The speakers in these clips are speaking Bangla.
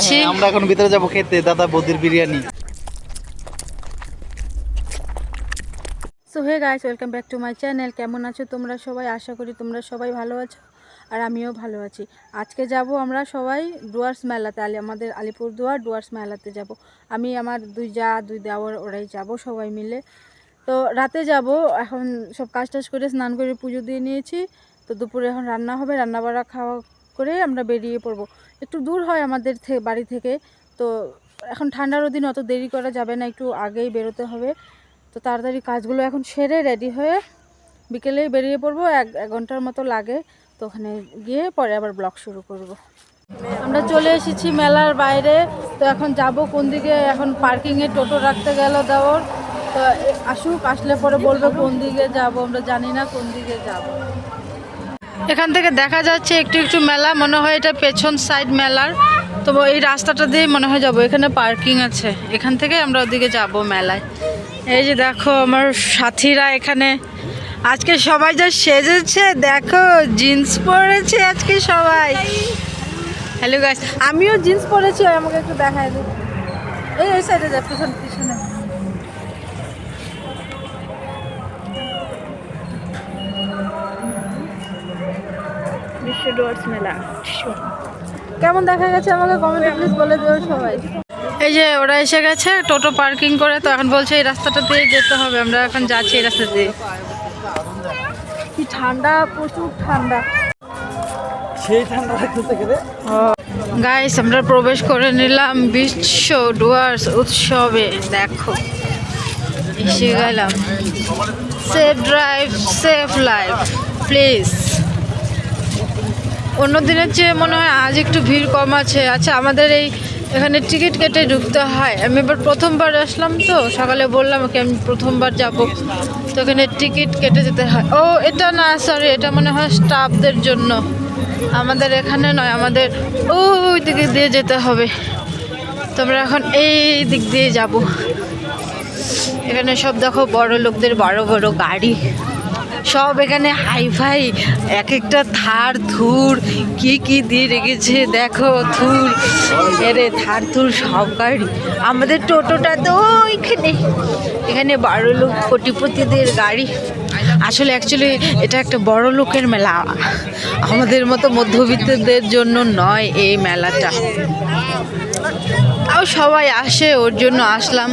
যাচ্ছি। আমরা এখন ভিতরে যাব খেতে দাদা বৌদির biryani. So hey guys, welcome back to my channel. কেমন আছো তোমরা সবাই? আশা করি তোমরা সবাই ভালো আছো আর আমিও ভালো আছি। আজকে যাব আমরা সবাই ডুয়ার্স মেলাতে, আমাদের আলিপুরদুয়ার ডুয়ার্স মেলাতে যাব। আমি আমার দুই দেওয়ার ওরাই যাব সবাই মিলে। তো রাতে যাব, এখন সব কাজ টাজ করে স্নান করে পুজো দিয়ে নিয়েছি। তো দুপুরে এখন রান্না হবে, রান্নাবাড়া খাওয়া করে আমরা বেরিয়ে পড়বো। একটু দূর হয় আমাদের বাড়ি থেকে, তো এখন ঠান্ডার দিন অত দেরি করা যাবে না, একটু আগেই বেরোতে হবে। তো তাড়াতাড়ি কাজগুলো এখন সেরে রেডি হয়ে বিকেলেই বেরিয়ে পড়বো। এক ঘন্টার মতো লাগে, তো ওখানে গিয়ে পরে আবার ব্লগ শুরু করব। আমরা চলে এসেছি মেলার বাইরে। তো এখন যাব কোন দিকে, এখন পার্কিংয়ে টোটো রাখতে গেল দেওয়ার। তো আসুক, আসলে পরে বলবে কোন দিকে যাব, আমরা জানি না কোন দিকে যাব। এখান থেকে দেখা যাচ্ছে একটু একটু মেলা, মনে হয় এটা পেছন সাইড মেলার। তো এই রাস্তাটা দিয়ে মনে হয় যাবো, এখানে পার্কিং আছে, এখান থেকে আমরা ওদিকে যাব মেলায়। এই যে দেখো আমার সাথীরা এখানে আজকে সবাই যা সেজেছে, দেখো জিন্স পরেছে আজকে সবাই। হ্যালো গাইস, আমিও জিন্স পরেছি, আমাকে একটু দেখায় দিই। এই সাইডে যা, পিছনে বিশ্ব ডুয়ার্স মেলা কেমন দেখা গেছে আমাকে কমেন্টে প্লিজ বলে দিও সবাই। এই যে ওরা এসে গেছে টোটো পার্কিং করে, তো এখন বলছে এই রাস্তাটা দিয়ে যেতে হবে। আমরা এখন যাচ্ছি এই রাস্তা দিয়ে। কি ঠান্ডা, প্রচুর ঠান্ডা, সেই ঠান্ডা লাগতেছে কেন? গাইস আমরা প্রবেশ করে নিলাম বিশ্ব ডুয়ার্স উৎসবে। দেখো এসে গেলাম। Safe drive safe life please. অন্য দিনের চেয়ে মনে হয় আজ একটু ভিড় কম আছে। আচ্ছা, আমাদের এখানে টিকিট কেটে ঢুকতে হয়। আমি এবার প্রথমবার আসলাম, তো সকালে বললাম ওকে আমি প্রথমবার যাব, তো এখানে টিকিট কেটে যেতে হয়। ও এটা না, সরি, এটা মনে হয় স্টাফদের জন্য, আমাদের এখানে নয়, আমাদের ওই দিকে দিয়ে যেতে হবে। তোমরা এখন এই দিক দিয়ে যাব। এখানে সব দেখো বড় লোকদের বড় বড় গাড়ি সব, এখানে হাইফাই এক একটা থার থুর কি কি দিয়ে রেখেছে দেখো, থুর এরে থার থুর সব গাড়ি। আমাদের টোটোটা তো এখানে বড় লোক কোটিপতিদের গাড়ি। আসলে অ্যাকচুয়ালি এটা একটা বড় লোকের মেলা, আমাদের মতো মধ্যবিত্তদের জন্য নয় এই মেলাটা। তাও সবাই আসে, ওর জন্য আসলাম।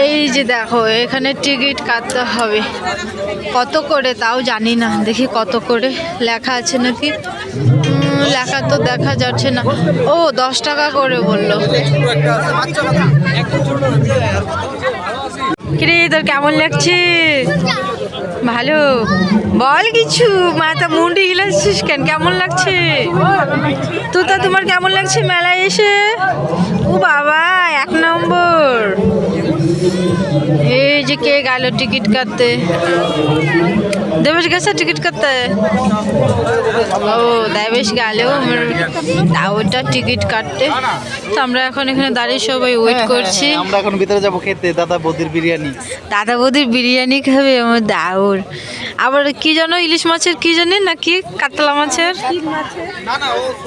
এই যে দেখো এখানে টিকিট কাটতে হবে, কত করে তাও জানি না, দেখি কত করে লেখা আছে নাকি। লেখা তো দেখা যাচ্ছে না। ও 10 টাকা করে বললো। কিরে তোর কেমন লাগছে? ভালো, বল কিছু, মাথা মুন্ডি হিলাচ্ছিস কেন? কেমন লাগছে তোমার কেমন লাগছে মেলায় এসে? ও বাবা 1 নম্বর। এই যে কে গেল টিকিট কাটতে? দেবেশ গেছে টিকিট কাটতে? ও দেবেশ গেল ওটা টিকিট কাটতে। তো আমরা এখন এখানে দাঁড়িয়ে সবাই ওয়েট করছি। আমরা এখন ভিতরে যাব খেতে দাদা বৌদির বিরিয়ানি। দাদা বৌদির বিরিয়ানি খাবে আমার দাউর। আবার কি জানো, ইলিশ মাছের কি জানি না, কি কাতলা মাছের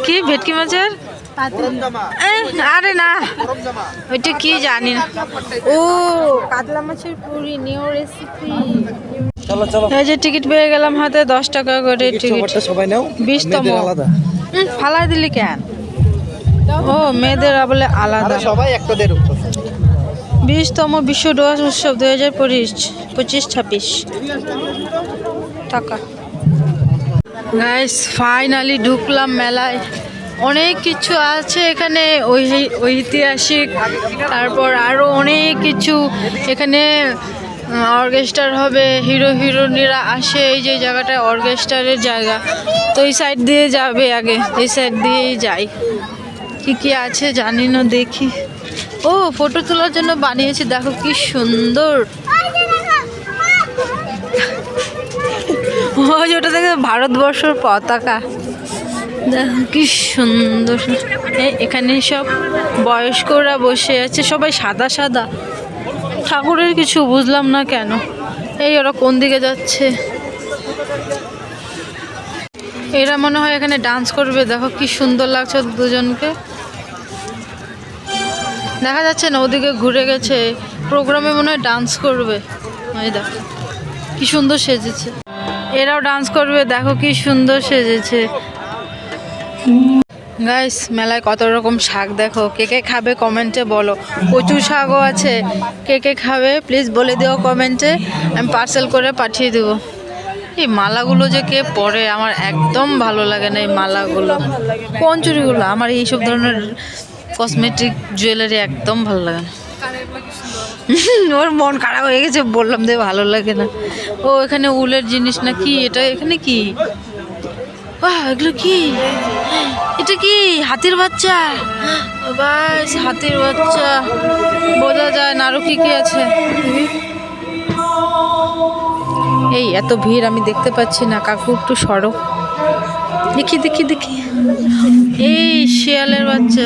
কি ভেটকি মাছের, আরে না ওইটা কি জানি না। ও কাতলা মাছের পুরি নিউ রেসিপি। চলো চলো, এই যে টিকিট পেয়ে গেলাম হাতে, 10 টাকা করে টিকিট। সবাই নাও, 20তম আলাদা ফালাই দিলি কেন? ও মেয়েদের বলে আলাদা। সবাই একটা দের 20তম বিশ্ব ডুয়ার্স উৎসব 2025-26 টাকা। গাইস ফাইনালি ঢুকলাম মেলায়। অনেক কিছু আছে এখানে, ঐতিহাসিক, তারপর আরও অনেক কিছু। এখানে অর্কেস্ট্রার হবে, হিরো হিরোইনিরা আসে। এই যে জায়গাটায় অর্কেস্ট্রারের জায়গা, তো এই সাইড দিয়ে যাবে, আগে এই সাইড দিয়েই যাই। কি কি আছে জানি না, দেখি। ও ফটো তোলার জন্য বানিয়েছে, দেখো কি সুন্দর। ওই ওটা দেখে ভারতবর্ষের পতাকা, দেখো কি সুন্দর। এখানে সব বয়স্করা বসে আছে, সবাই সাদা সাদা। ঠাকুরের কিছু বুঝলাম না কেন। এই ওরা কোন দিকে যাচ্ছে? এরা মনে হয় এখানে ডান্স করবে, দেখো কি সুন্দর লাগছে দুজনকে। দেখা যাচ্ছে না, ওদিকে ঘুরে গেছে। প্রোগ্রামে মনে হয় ডান্স করবে। এই দেখো কি সুন্দর সেজেছে। এরাও ডান্স করবে, দেখো কি সুন্দর সেজেছে। গাইস, মেলায় কত রকম শাক দেখো। কে কে খাবে কমেন্টে বলো। কচু শাকও আছে। কে কে খাবে প্লিজ বলে দিও কমেন্টে, আমি পার্সেল করে পাঠিয়ে দেবো। এই মালাগুলো যে কে পরে, আমার একদম ভালো লাগে না এই মালাগুলো। কোন চুড়িগুলো? আমার এইসব ধরনের কসমেটিক জুয়েলারি একদম ভালো লাগে না। ওর মন খারাপ হয়ে গেছে, বললাম যে ভালো লাগে না। ও এখানে উলের জিনিস না কি এটা? এখানে কি? বাহ, এগুলো কি? এটা কি হাতির বাচ্চা? বাস, হাতির বাচ্চা বোঝা যায় না। আরো কি কি আছে? এই এত ভিড় আমি দেখতে পাচ্ছি না। কাকু একটু সরো, দেখি দেখি দেখি। এই শিয়ালের বাচ্চা,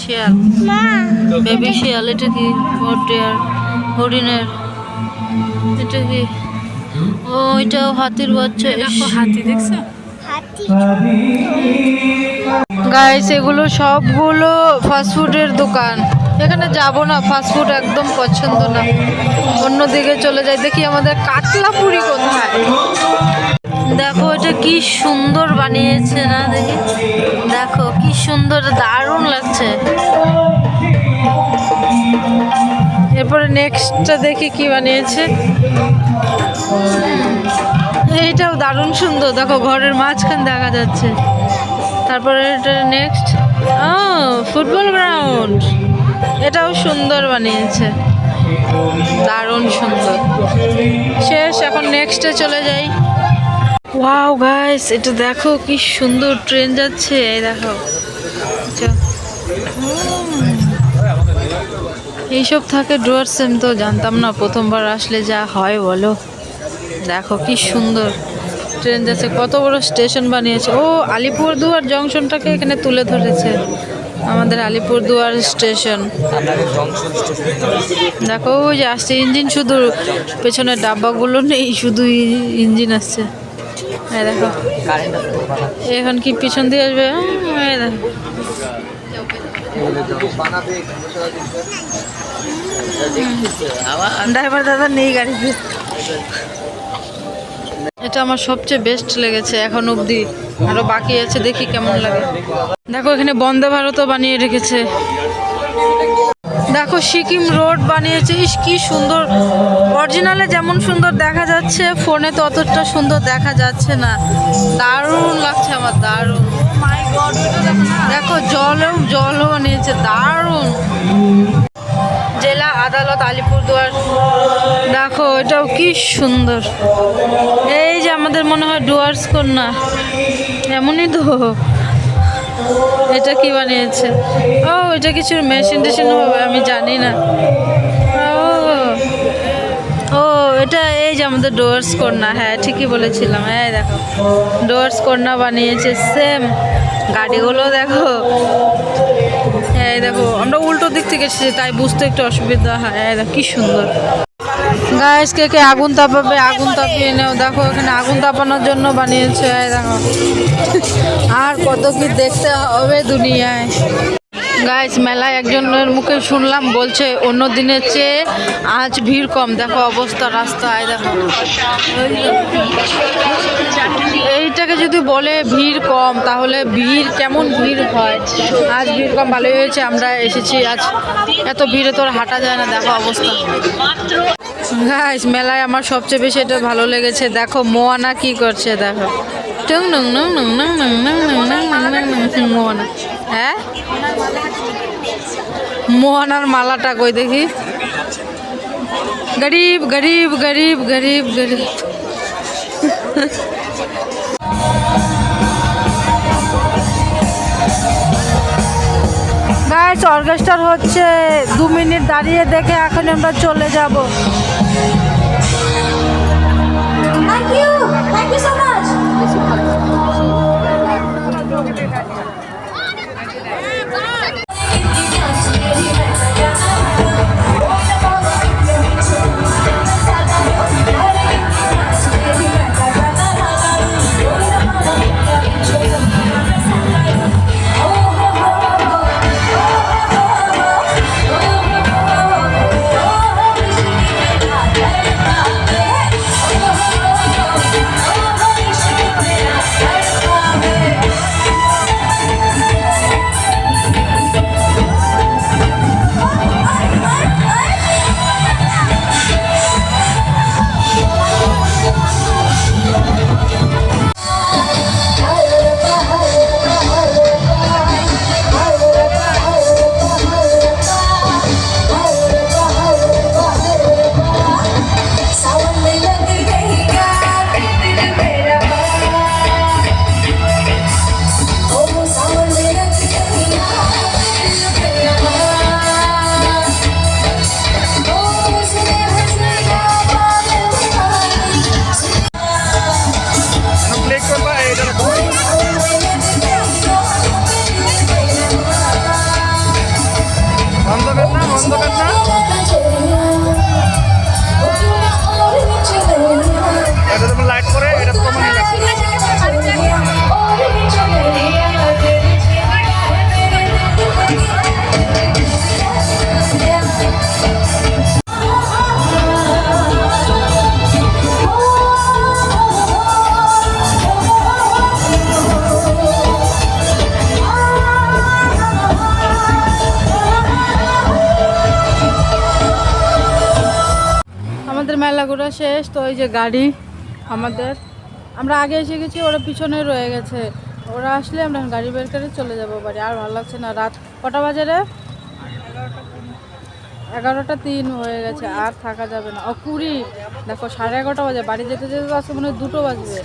শিয়াল, বেবি শিয়াল। এটা কি? হরিণের। এটা কি? ও, এটাও হাতির বাচ্চা। হাতি দেখছো? গাইস, এগুলো সবগুলো ফাস্টফুডের দোকান। এখানে যাব না, ফাস্টফুড একদম পছন্দ না, অন্যদিকে চলে যাই। দেখি আমাদের কাতলা পুরি কোথায়। দেখো এটা কি সুন্দর বানিয়েছে না? দেখি, দেখো কি সুন্দর, দারুণ লাগছে। এরপরে নেক্সটটা দেখি কি বানিয়েছে। এইটাও দারুণ সুন্দর, দেখো ঘরের মাঝখান দেখা যাচ্ছে। তারপরে এটা নেক্সট, ফুটবল গ্রাউন্ড। এটাও সুন্দর বানিয়েছে, দারুণ সুন্দর। শেষ, এখন নেক্সটে চলে যাই। ওয়াও গাইস, এটা দেখো কি সুন্দর, ট্রেন যাচ্ছে। এই দেখো, এইসব থাকে ডুয়ার্সে, আমি তো জানতাম না, প্রথমবার আসলে যা হয় বলো। দেখো কি সুন্দর ট্রেন যাচ্ছে, কত বড় স্টেশন বানিয়েছে। ও, আলিপুরদুয়ার জংশনটাকে এখানে তুলে ধরেছে, আমাদের আলিপুরদুয়ার স্টেশন। দেখো ওই যে আসছে ইঞ্জিন, শুধু পেছনের ডাব্বাগুলো নেই, শুধু ইঞ্জিন আসছে। এই দেখো, এখন কি পিছন দিয়ে আসবে? এই দেখো, ড্রাইভার দাদা নেই গাড়িতে। এটা আমার সবচেয়ে বেস্ট লেগেছে এখন অবধি, আরো বাকি আছে, দেখি কেমন লাগে। দেখো এখানে বন্দে ভারতও বানিয়ে রেখেছে। দেখো সিকিম রোড বানিয়েছে, ইস কি সুন্দর। অরিজিনালে যেমন সুন্দর দেখা যাচ্ছে, ফোনে তো অতটা সুন্দর দেখা যাচ্ছে না। দারুণ লাগছে আমার, দারুণ। দেখো জলও বানিয়েছে, দারুণ। জেলা আদালত আলিপুরদুয়ার, দেখো এটাও কি সুন্দর। এই যে আমাদের মনে হয় ডুয়ার্স কন্যা, এমনই তো। এটা কি বানিয়েছে? ও, এটা কিছু মেশিন টেশিন হবে, আমি জানি না। ও, এটা এই যে আমাদের ডুয়ার্স কন্যা, হ্যাঁ ঠিকই বলেছিলাম। হ্যাঁ দেখো, ডুয়ার্স কন্যা বানিয়েছে, সেম। গাড়িগুলো দেখো, এই দেখো, আমরা উল্টো দিক থেকে এসেছি তাই বুঝতে একটু অসুবিধা হয়। দেখো কি সুন্দর। গাইস, কে কে আগুন তাপাবে আগুন তাপিয়ে নেও। দেখো এখানে আগুন তাপানোর জন্য বানিয়েছে। দেখো আর কত কি দেখতে হবে দুনিয়ায়। গাইস, মেলায় একজনের মুখে শুনলাম, বলছে অন্য দিনের চেয়ে আজ ভিড় কম। দেখো অবস্থা রাস্তায়, দেখো এইটাকে যদি বলে ভিড় কম, তাহলে ভিড় কেমন ভিড় হয়। আজ ভিড় কম, ভালোই হয়েছে আমরা এসেছি আজ, এত ভিড়ে তোর হাঁটা যায় না। দেখো অবস্থা। গাইস, মেলায় আমার সবচেয়ে বেশি এটা ভালো লেগেছে। দেখো মোয়ানা কি করছে, দেখো টুং নং নং নং নং নং নং নং নং নং নং। মোয়ানা, হ্যাঁ মোহনার মালাটা কই দেখি। গরিব গরিব গরিব গরিব গরিব। গাইস, অর্কেস্ট্রা হচ্ছে, 2 মিনিট দাঁড়িয়ে দেখে এখন আমরা চলে যাব। Thank you so much. মেলা ঘোরা শেষ। তো ওই যে গাড়ি আমাদের, আমরা আগে এসে গেছি, ওরা পিছনে রয়ে গেছে। ওরা আসলে আমরা গাড়ি বের করে চলে যাবো বাড়ি। আর ভালো লাগছে না। রাত কটা বাজে রে? 11:03 হয়ে গেছে, আর থাকা যাবে না। ও 20, দেখো 11:30 বাজে, বাড়ি যেতে যেতে তো আজকে মনে হয় 2টো বাজবে।